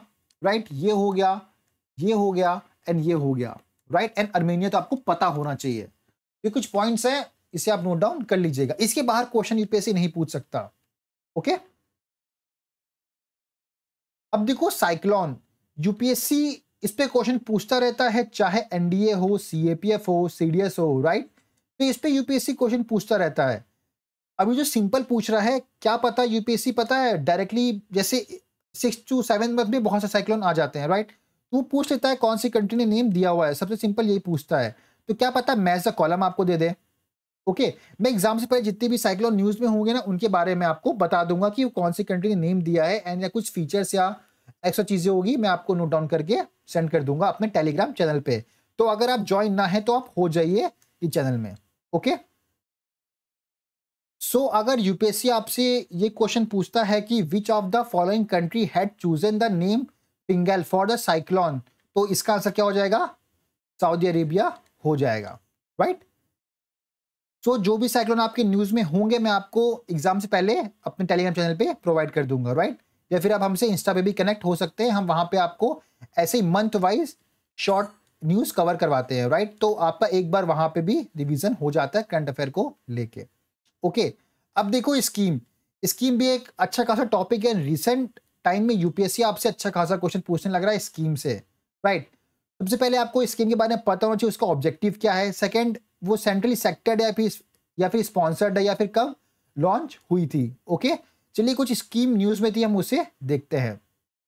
राइट? ये हो गया, ये हो गया, एंड ये हो गया, राइट? एंड आर्मेनिया तो आपको पता होना चाहिए। ये कुछ पॉइंट्स है, इसे आप नोट डाउन कर लीजिएगा। इसके बाहर क्वेश्चन यूपीएससी नहीं पूछ सकता। ओके, अब देखो साइक्लोन, यूपीएससी इस पे क्वेश्चन पूछता रहता है, चाहे एनडीए हो, सीएपीएफ हो, सीडीएस हो, राइट? तो इस पे यूपीएससी क्वेश्चन पूछता रहता है। अभी जो सिंपल पूछ रहा है, क्या पता यूपीएससी पता है डायरेक्टली, जैसे 6 to 7 मंथ में बहुत से साइक्लोन आ जाते हैं, राइट? तो पूछ लेता है कौन सी कंट्री ने नेम दिया हुआ है, सबसे सिंपल यही पूछता है। तो क्या पता मैच द कॉलम आपको दे दे। ओके, मैं एग्जाम से पहले जितने भी साइक्लोन न्यूज में होंगे ना, उनके बारे में आपको बता दूंगा कि वो कौन सी कंट्री ने नेम दिया है, एंड या कुछ फीचर्स या एक्स्ट्रा चीजें होगी, मैं आपको नोट डाउन करके सेंड कर दूंगा अपने टेलीग्राम चैनल पे। तो अगर आप ज्वाइन ना है तो आप हो जाइए इस चैनल में। ओके, अगर यूपीएससी आपसे ये क्वेश्चन पूछता है कि विच of the following country had chosen the name Pingal for the cyclone, तो इसका आंसर क्या हो जाएगा? सऊदी अरेबिया हो जाएगा, राइट। जो भी साइक्लोन आपके न्यूज में होंगे मैं आपको एग्जाम से पहले अपने टेलीग्राम चैनल पे प्रोवाइड कर दूंगा, राइट। या फिर आप हमसे इंस्टा पे भी कनेक्ट हो सकते हैं, हम वहां पे आपको ऐसे ही month wise short news cover करवाते हैं, राइट। तो आपका एक बार वहां पे भी रिवीजन हो जाता है करंट अफेयर को लेके। ओके, अब देखो स्कीम भी एक अच्छा खासा टॉपिक है। रिसेंट टाइम में यूपीएससी आपसे अच्छा खासा क्वेश्चन पूछने लग रहा है स्कीम से, राइट। सबसे पहले आपको स्कीम के बारे में पता होना चाहिए, उसका ऑब्जेक्टिव क्या है। सेकंड, वो सेंट्रली सेक्टर्ड या फिर स्पॉन्सर्ड है, या फिर कब लॉन्च हुई थी। ओके, चलिए कुछ स्कीम न्यूज में थी, हम उसे देखते हैं।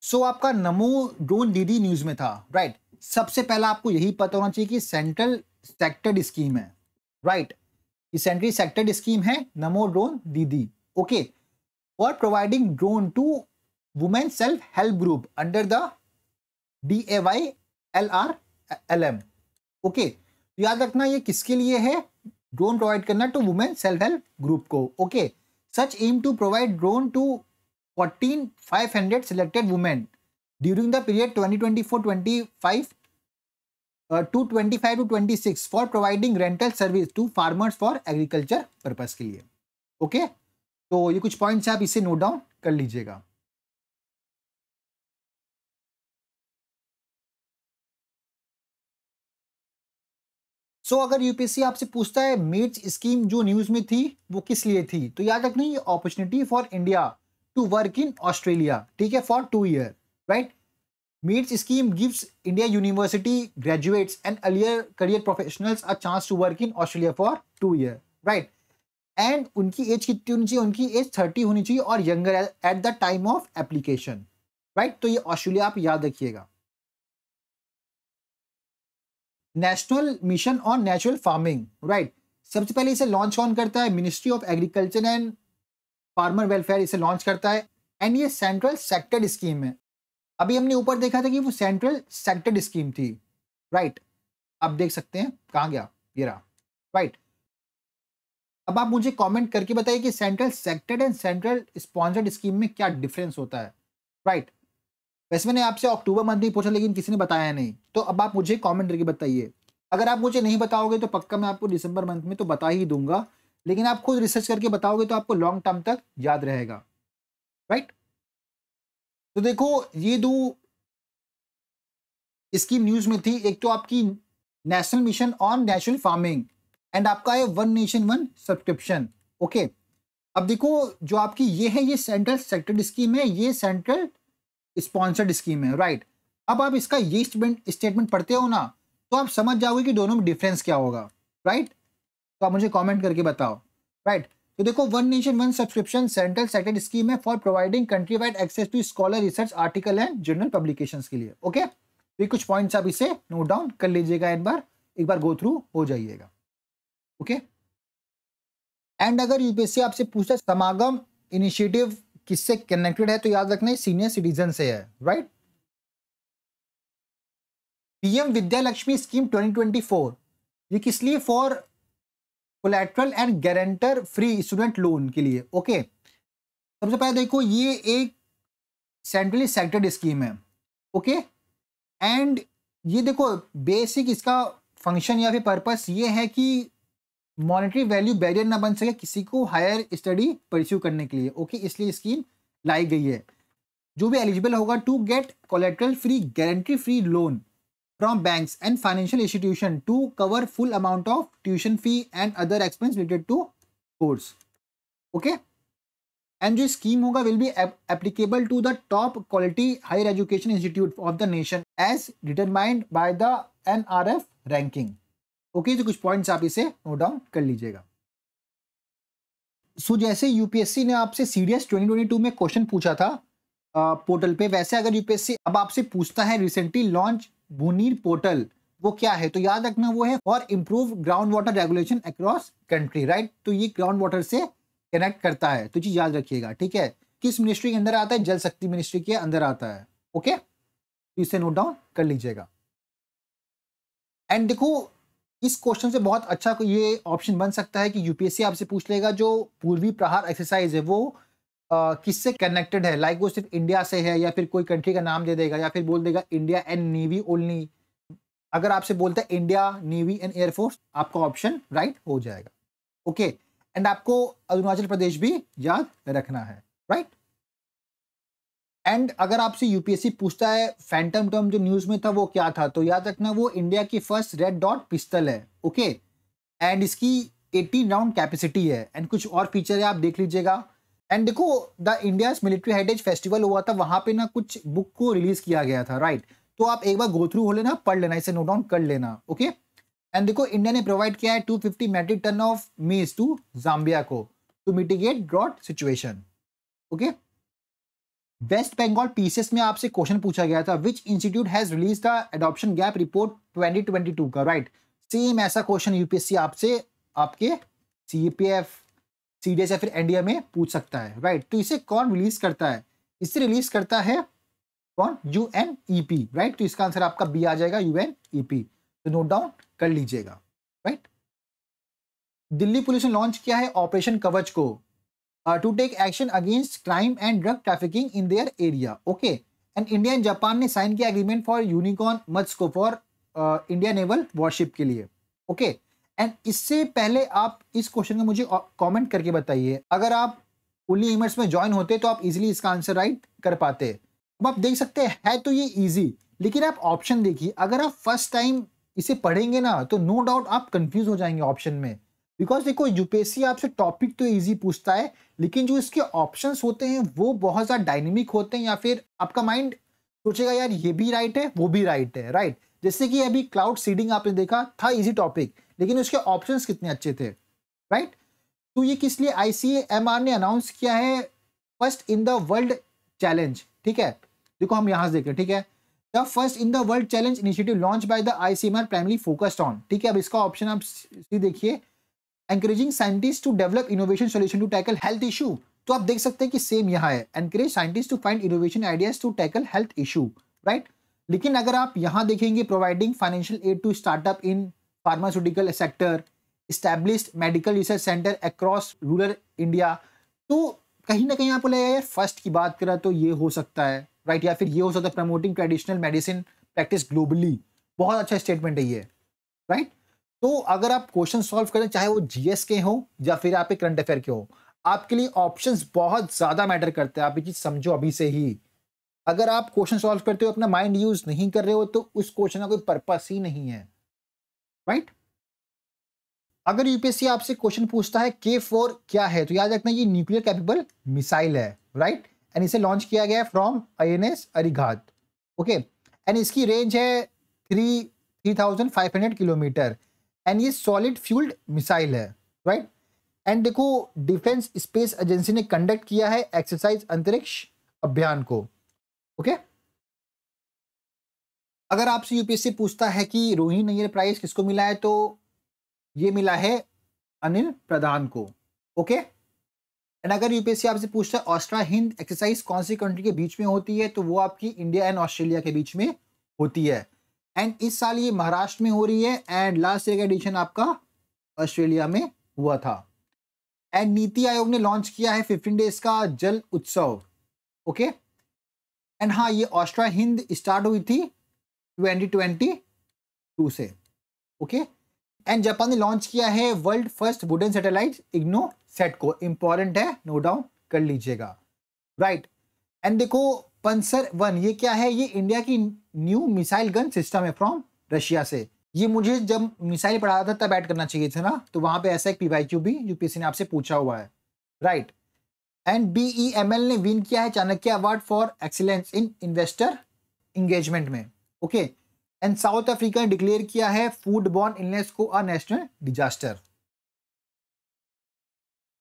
आपका नमो ड्रोन दीदी न्यूज में था, राइट। सबसे पहला आपको यही पता होना चाहिए कि सेंट्रल सेक्टर्ड स्कीम है, राइट। ये सेंट्रली सेक्टर्ड स्कीम है Namo drone Didi. Okay, for providing drone to women self help group under the DAYLRLM। Okay, याद रखना ये किसके लिए है? ड्रोन प्रोवाइड करना to women self help group को। Okay, such aim to provide drone to 14,500 selected women during the period 2024-25 to 25 to 26 for providing rental service to farmers for agriculture purpose के लिए। ओके, तो ये कुछ पॉइंट्स आप इसे नोट डाउन कर लीजिएगा। अगर यूपीएससी आपसे पूछता है मेट्स स्कीम जो न्यूज में थी वो किस लिए थी, तो याद रखना ये opportunity for India to work in Australia, ठीक है, for 2 years, right. MATES scheme gives India university graduates and earlier career professionals a chance to work in Australia for 2 years, right. And उनकी एज कितनी होनी चाहिए? उनकी एज 30 होनी चाहिए और younger at the time of application, right. तो ये ऑस्ट्रेलिया आप याद रखिएगा। National mission on natural farming, right. सबसे पहले इसे लॉन्च कौन करता है? Ministry of agriculture and farmer welfare इसे लॉन्च करता है। एंड ये सेंट्रल सेक्टर्ड स्कीम है। अभी हमने ऊपर देखा था कि वो सेंट्रल सेक्टर्ड स्कीम थी, राइट। आप देख सकते हैं कहाँ गया, ये रहा, राइट। अब आप मुझे कमेंट करके बताइए कि central sectored and central sponsored scheme में क्या डिफरेंस होता है, राइट। वैसे मैंने आपसे अक्टूबर मंथ में पूछा लेकिन किसी ने बताया नहीं, तो अब आप मुझे कमेंट करके बताइए। अगर आप मुझे नहीं बताओगे तो पक्का मैं आपको दिसंबर मंथ में तो बता ही दूंगा, लेकिन आप खुद रिसर्च करके बताओगे तो आपको लॉन्ग टर्म तक याद रहेगा, राइट। तो देखो ये 2 स्कीम न्यूज में थी। एक तो आपकी national mission on natural farming and आपका है one nation one subscription. Okay, अब देखो जो आपकी ये है ये सेंट्रल सेक्टर्ड स्कीम है, ये सेंट्रल स्पॉन्सर्ड स्कीम है, राइट। अब आप इसका ये स्टेटमेंट पढ़ते हो ना तो आप समझ जाओगे कि दोनों में डिफरेंस क्या होगा, राइट। तो आप मुझे कमेंट करके बताओ, राइट। तो देखो one nation one subscription central sectored scheme है for providing country wide access to scholar research article and journal publications के लिए। ओके, तो ये कुछ पॉइंट्स आप इसे नोट डाउन कर लीजिएगा, एक बार गो थ्रू हो जाइएगा। ओके, एंड अगर यूपीएससी आपसे पूछता समागम इनिशिएटिव किससे कनेक्टेड है, तो याद रखना है सीनियर सिटीजन से है, right. PM Vidya Lakshmi scheme 2024 ये किस लिए? For collateral and guarantor free student loan के लिए। ओके, सबसे पहले देखो ये एक सेंट्रली सेक्टर्ड स्कीम है। ओके, एंड ये देखो बेसिक इसका फंक्शन या फिर पर्पस ये है कि मॉनेटरी वैल्यू बैरियर ना बन सके किसी को हायर स्टडी परस्यू करने के लिए। ओके, इसलिए स्कीम लाई गई है। जो भी एलिजिबल होगा to get collateral free guarantee free loan from banks and financial institution to cover full amount of tuition fee and other expense related to course. Okay, and जो स्कीम होगा will be applicable to the top quality higher education institute of the nation as determined by the NRF ranking. Okay, तो कुछ पॉइंट्स आप इसे नोट डाउन कर लीजिएगा। जैसे यूपीएससी ने आपसे सीडीएस 2022 में क्वेश्चन पूछा था पोर्टल पे, वैसे अगर यूपीएससी अब आपसे पूछता है रिसेंटली लॉन्च भूनीर पोर्टल, वो क्या है? तो याद रखना वो है for improve ground water regulation across country, right. तो ये ग्राउंड वाटर से कनेक्ट करता है, तो चीज याद रखिएगा, ठीक है। किस मिनिस्ट्री के अंदर आता है? जल शक्ति मिनिस्ट्री के अंदर आता है। ओके, तो इसे नोट डाउन कर लीजिएगा। एंड देखो इस क्वेश्चन से बहुत अच्छा ये ऑप्शन बन सकता है कि यूपीएससी आपसे पूछ लेगा जो पूर्वी प्रहार एक्सरसाइज है वो किससे कनेक्टेड है, लाइक वो सिर्फ इंडिया से है या फिर कोई कंट्री का नाम दे देगा या फिर बोल देगा इंडिया एंड नेवी ओनली। अगर आपसे बोलता है इंडिया नेवी एंड एयरफोर्स, आपका ऑप्शन राइट हो जाएगा। ओके, एंड आपको अरुणाचल प्रदेश भी याद रखना है, राइट। एंड अगर आपसे यूपीएससी पूछता है फैंटम टर्म जो न्यूज में था वो क्या था, तो याद रखना वो इंडिया की फर्स्ट रेड डॉट पिस्टल है। ओके, एंड इसकी 18 राउंड कैपेसिटी है एंड कुछ और फीचर है, आप देख लीजिएगा। एंड देखो the India's military heritage festival हुआ था, वहां पे ना कुछ बुक को रिलीज किया गया था, राइट। तो आप एक बार गो थ्रू हो लेना, पढ़ लेना, इसे नोट डाउन कर लेना। ओके, एंड देखो इंडिया ने प्रोवाइड किया है 250 metric ton of maize to Zambia को to mitigate drought situation. Okay, West Bengal PCS में आपसे क्वेश्चन पूछा गया था which institute has release the adoption gap report 2022 का, राइट। सेम ऐसा क्वेश्चन यूपीएससी आपसे आपके सीपीएफ, सीडीएस या फिर एनडीए में पूछ सकता है, राइट। तो इसे कौन रिलीज करता है? इसे रिलीज करता है कौन? UNEP, right. तो इसका आंसर आपका बी आ जाएगा, यूएनईपी। तो नोट डाउन कर लीजिएगा, राइट। दिल्ली पुलिस ने लॉन्च किया है ऑपरेशन कवच को to take action against crime and drug trafficking in their area. Okay, and India and Japan ने साइन किया एग्रीमेंट फॉर यूनिकॉर्न मत्स्को फॉर इंडिया नेवल वॉरशिप के लिए। ओके, एंड इससे पहले आप इस क्वेश्चन का मुझे कमेंट करके बताइए, अगर आप ओनली एमर्स में ज्वाइन होते तो आप इजीली इसका आंसर राइट कर पाते। अब आप देख सकते हैं है तो ये इजी, लेकिन आप ऑप्शन देखिए, अगर आप फर्स्ट टाइम इसे पढ़ेंगे ना तो नो डाउट आप कंफ्यूज हो जाएंगे ऑप्शन में। बिकॉज देखो यूपीएससी आपसे टॉपिक तो इजी पूछता है, लेकिन जो इसके ऑप्शंस होते हैं वो बहुत ज़्यादा डायनेमिक होते हैं, या फिर आपका माइंड सोचेगा यार ये भी राइट है वो भी राइट है, राइट। जैसे कि अभी क्लाउड सीडिंग आपने देखा था इजी टॉपिक, लेकिन उसके ऑप्शंस कितने अच्छे थे, राइट। तो ये किस लिए आईसीएमआर ने अनाउंस किया है first in the world challenge, ठीक है। देखो हम यहाँ से देख रहे हैं, ठीक है, the first in the world challenge initiative launch by the ICMR primary focused on, ठीक है। अब इसका ऑप्शन आप देखिए, encouraging scientists to develop innovation solution to tackle health issue। तो आप देख सकते हैं कि सेम यहाँ है, encourage scientists to find innovation ideas to tackle health issue, right। लेकिन अगर आप यहाँ देखेंगे providing financial aid to startup in pharmaceutical sector, established medical research center across rural India, तो कहीं ना कहीं आपको लगेगा यार फर्स्ट की बात करा तो ये हो सकता है, राइट। या फिर ये हो सकता है promoting traditional medicine practice globally, बहुत अच्छा स्टेटमेंट है ये, राइट। तो अगर आप क्वेश्चन सॉल्व करें, चाहे वो जीएस के हो या फिर आप करंट अफेयर के हो, आपके लिए ऑप्शंस बहुत ज्यादा मैटर करते हैं। आप ये चीज समझो अभी से ही। अगर आप क्वेश्चन सॉल्व करते हो अपना माइंड यूज नहीं कर रहे हो तो उस क्वेश्चन का कोई पर्पस ही नहीं है, राइट। अगर यूपीएससी आपसे क्वेश्चन पूछता है K4 क्या है, तो याद रखना ये न्यूक्लियर कैपेबल मिसाइल है, राइट। एंड इसे लॉन्च किया गया from INS Arighat. Okay, and इसकी रेंज है 3500 किलोमीटर एंड ये सॉलिड फ्यूल्ड मिसाइल है, राइट। एंड देखो डिफेंस स्पेस एजेंसी ने कंडक्ट किया है एक्सरसाइज अंतरिक्ष अभियान को। ओके, अगर आपसे यूपीएससी पूछता है कि रोहिणी नैयर प्राइज किसको मिला है, तो ये मिला है अनिल प्रधान को। ओके, एंड अगर यूपीएससी आपसे पूछता है ऑस्ट्रा हिंद एक्सरसाइज कौन सी कंट्री के बीच में होती है, तो वो आपकी इंडिया एंड ऑस्ट्रेलिया के बीच में होती है। एंड इस साल ये महाराष्ट्र में हो रही है एंड लास्ट ईयर का एडिशन आपका ऑस्ट्रेलिया में हुआ था। एंड नीति आयोग ने लॉन्च किया है 15 डेज का जल उत्सव। ओके, एंड हाँ ये ऑस्ट्रा हिंद स्टार्ट हुई थी 2022 से। ओके, एंड जापान ने लॉन्च किया है world first wooden satellite IGNOU set को, इंपॉर्टेंट है, नो डाउन कर लीजिएगा, राइट। एंड देखो पंसर 1 ये क्या है, ये इंडिया की न्यू मिसाइल गन सिस्टम है फ्रॉम रशिया से। ये मुझे जब मिसाइल पढ़ा था तब ऐड करना चाहिए था ना, तो वहां पे ऐसा एक पीवाईक्यू भी यूपीएससी ने आपसे पूछा हुआ है, राइट। एंड BEML ने विन किया है Chanakya award for excellence in investor engagement में। ओके, एंड साउथ अफ्रीका ने डिक्लेयर किया है फूड बॉर्न इलनेस को अ नेशनल डिजास्टर।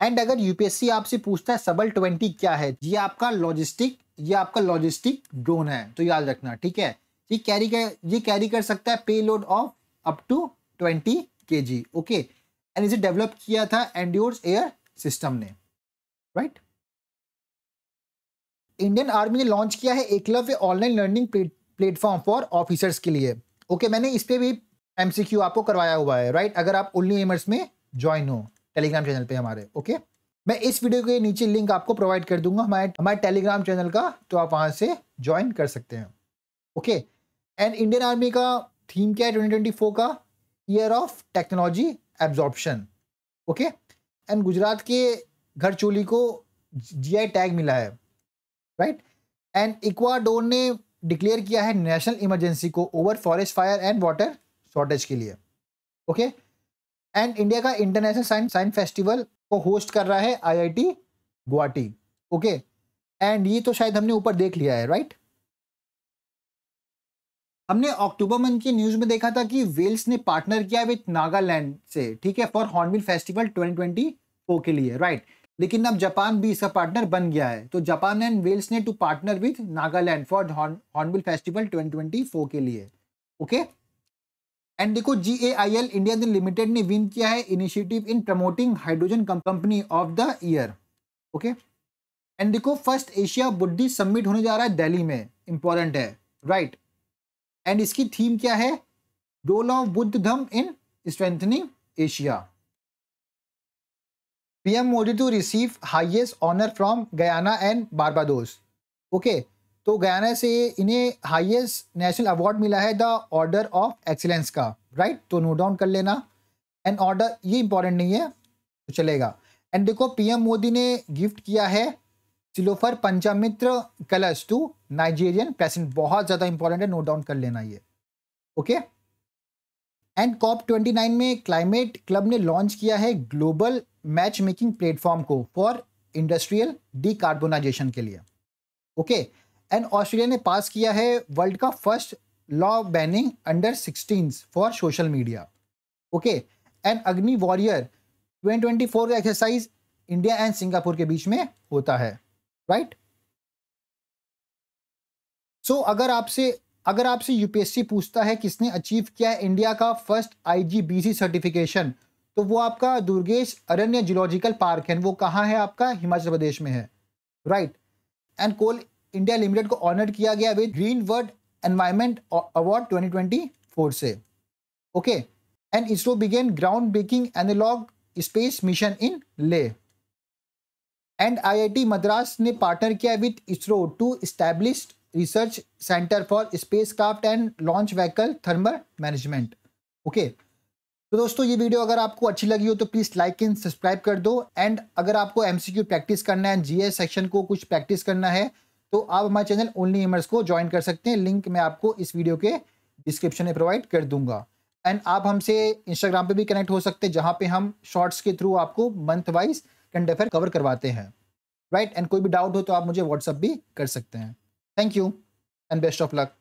एंड अगर यूपीएससी आपसे पूछता है सबल 20 क्या है, ये आपका लॉजिस्टिक ड्रोन है, तो याद रखना, ठीक है। ये कैरी कर सकता है payload of up to 20 kg। Okay, and इसे डेवलप किया था एंड्योर्स एयर सिस्टम ने, राइट। इंडियन आर्मी ने लॉन्च किया है Eklavya online learning platform for officers के लिए। ओके, मैंने इस पे भी MCQ आपको करवाया हुआ है, राइट? अगर आप ओनली एमर्स में ज्वाइन हो टेलीग्राम चैनल पे हमारे, ओके? मैं इस वीडियो के नीचे लिंक आपको प्रोवाइड कर दूंगा हमारे टेलीग्राम चैनल का, तो आप वहां से ज्वाइन कर सकते हैं, ओके? एंड इंडियन आर्मी का थीम क्या है 2024 का? Year of technology absorption, okay? And Gujarat के घरचोली को GI टैग मिला है, राइट? एंड इक्वाडोर ने डिक्लेयर किया है नेशनल इमरजेंसी को over forest fire and water shortage के लिए, ओके? एंड इंडिया का इंटरनेशनल साइंस फेस्टिवल को होस्ट कर रहा है IIT गुवाहाटी, ओके? एंड ये तो शायद हमने ऊपर देख लिया है, राइट? हमने अक्टूबर मंथ की न्यूज में देखा था कि वेल्स ने पार्टनर किया विद नागालैंड से, ठीक है, फॉर हॉर्नबिल फेस्टिवल 2024 के लिए, राइट? लेकिन अब जापान भी इसका पार्टनर बन गया है, तो जापान एंड वेल्स ने to partner with Nagaland for Hornbill festival 2024 के लिए, ओके? एंड देखो GAIL इंडिया लिमिटेड ने विन किया है initiative in promoting hydrogen company of the year, okay? And देखो फर्स्ट एशिया बुद्धिस्ट समिट होने जा रहा है दिल्ली में, इंपॉर्टेंट है, राइट? एंड इसकी थीम क्या है? Role of Buddha Dhamma in strengthening Asia. PM Modi to receive highest honour from Guyana and Barbados, okay? तो गयाना से इन्हें हाईएस्ट नेशनल अवार्ड मिला है द ऑर्डर ऑफ एक्सीलेंस का, राइट? तो नोट डाउन कर लेना। एंड ऑर्डर ये इंपॉर्टेंट नहीं है तो चलेगा। एंड देखो PM मोदी ने गिफ्ट किया है सिलोफर पंचामित्र कलश टू नाइजीरियन प्रेसिडेंट, बहुत ज़्यादा इंपॉर्टेंट है, नोट डाउन कर लेना ये, ओके? एंड COP29 में क्लाइमेट क्लब ने लॉन्च किया है ग्लोबल मैच मेकिंग प्लेटफॉर्म को फॉर इंडस्ट्रियल डीकार्बोनाइजेशन के लिए, ओके? एंड ऑस्ट्रेलिया ने पास किया है वर्ल्ड का first law banning under 16 for social media, okay? And अग्नि वॉरियर 2024 का एक्सरसाइज इंडिया एंड सिंगापुर के बीच में होता है, राइट? सो अगर आपसे UPSC पूछता है किसने अचीव किया है इंडिया का फर्स्ट IGBC सर्टिफिकेशन, तो वो आपका दुर्गेश अरण्य जूलॉजिकल पार्क है, वो कहाँ है? आपका हिमाचल प्रदेश में है, right? And coal India limited को ऑनर किया गया with green world environment award 2024 से, okay? And ISRO began groundbreaking analog space mission in Leh. And IIT Madras ने पार्टनर किया with ISRO to establish research centre for spacecraft and launch vehicle thermal management, okay? तो दोस्तों ये वीडियो अगर आपको अच्छी लगी हो तो प्लीज़ लाइक एंड सब्सक्राइब कर दो। एंड अगर आपको MCQ प्रैक्टिस करना है, GS सेक्शन को कुछ प्रैक्टिस करना है, तो आप हमारे चैनल ओनली एमर्स को ज्वाइन कर सकते हैं, लिंक मैं आपको इस वीडियो के डिस्क्रिप्शन में प्रोवाइड कर दूंगा। एंड आप हमसे इंस्टाग्राम पे भी कनेक्ट हो सकते हैं, जहाँ पे हम शॉर्ट्स के थ्रू आपको month wise current affair cover करवाते हैं, राइट? एंड कोई भी डाउट हो तो आप मुझे व्हाट्सअप भी कर सकते हैं। Thank you and best of luck.